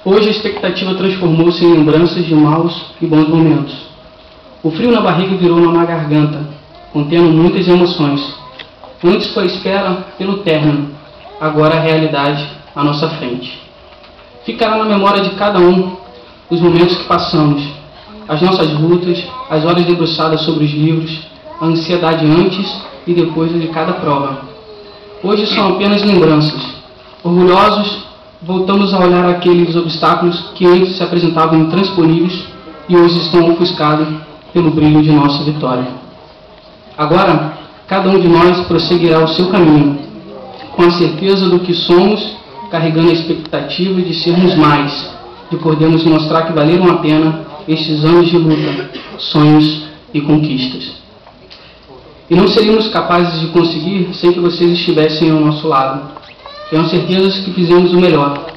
Hoje a expectativa transformou-se em lembranças de maus e bons momentos. O frio na barriga virou uma garganta, contendo muitas emoções. Antes foi a espera pelo término, agora a realidade à nossa frente. Ficará na memória de cada um os momentos que passamos, as nossas lutas, as horas debruçadas sobre os livros, a ansiedade antes e depois de cada prova. Hoje são apenas lembranças. Orgulhosos, voltamos a olhar aqueles obstáculos que antes se apresentavam intransponíveis e hoje estão ofuscados pelo brilho de nossa vitória. Agora, cada um de nós prosseguirá o seu caminho, com a certeza do que somos, carregando a expectativa de sermos mais, de podermos mostrar que valeram a pena estes anos de luta, sonhos e conquistas. E não seríamos capazes de conseguir sem que vocês estivessem ao nosso lado. Tenho certeza que fizemos o melhor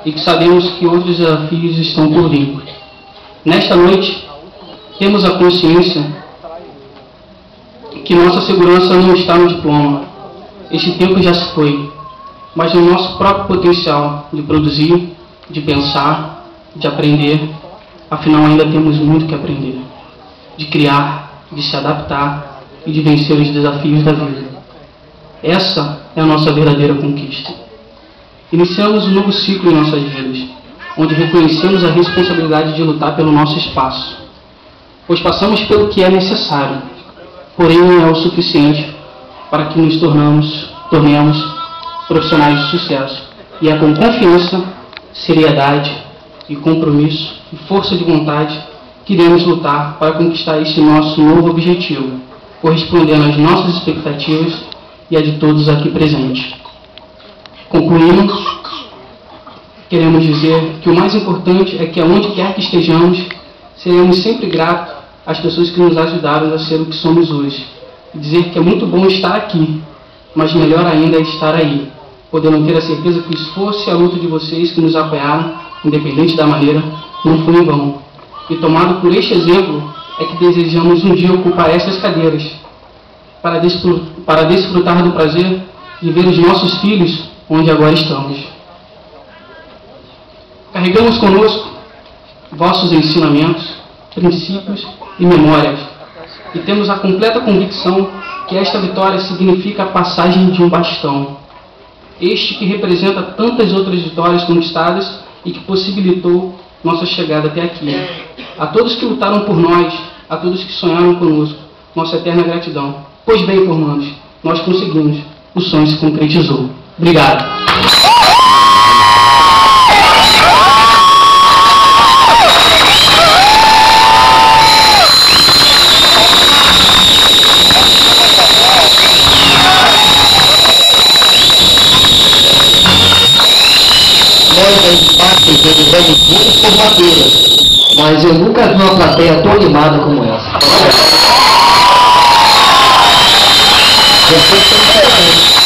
e que sabemos que outros desafios estão por vir. Nesta noite, temos a consciência que nossa segurança não está no diploma. Este tempo já se foi, mas no nosso próprio potencial de produzir, de pensar, de aprender. Afinal, ainda temos muito que aprender, de criar, de se adaptar e de vencer os desafios da vida. Essa é a nossa verdadeira conquista. Iniciamos um novo ciclo em nossas vidas, onde reconhecemos a responsabilidade de lutar pelo nosso espaço, pois passamos pelo que é necessário, porém não é o suficiente para que nos tornemos profissionais de sucesso. E é com confiança, seriedade e compromisso e força de vontade que iremos lutar para conquistar este nosso novo objetivo, correspondendo às nossas expectativas e a de todos aqui presentes. Concluindo, queremos dizer que o mais importante é que aonde quer que estejamos, seremos sempre gratos às pessoas que nos ajudaram a ser o que somos hoje. E dizer que é muito bom estar aqui, mas melhor ainda é estar aí, podendo ter a certeza que o esforço e a luta de vocês que nos apoiaram, independente da maneira, não foi em vão. E tomado por este exemplo, é que desejamos um dia ocupar essas cadeiras, para desfrutar do prazer de ver os nossos filhos onde agora estamos. Carregamos conosco vossos ensinamentos, princípios e memórias, e temos a completa convicção que esta vitória significa a passagem de um bastão, este que representa tantas outras vitórias conquistadas e que possibilitou nossa chegada até aqui. A todos que lutaram por nós, a todos que sonharam conosco, nossa eterna gratidão. Pois bem, formandos, nós conseguimos, o sonho se concretizou. Obrigado. Nós, em parte, realizamos muitas formaturas, mas eu nunca vi uma plateia tão animada como essa. Vocês estão diferentes.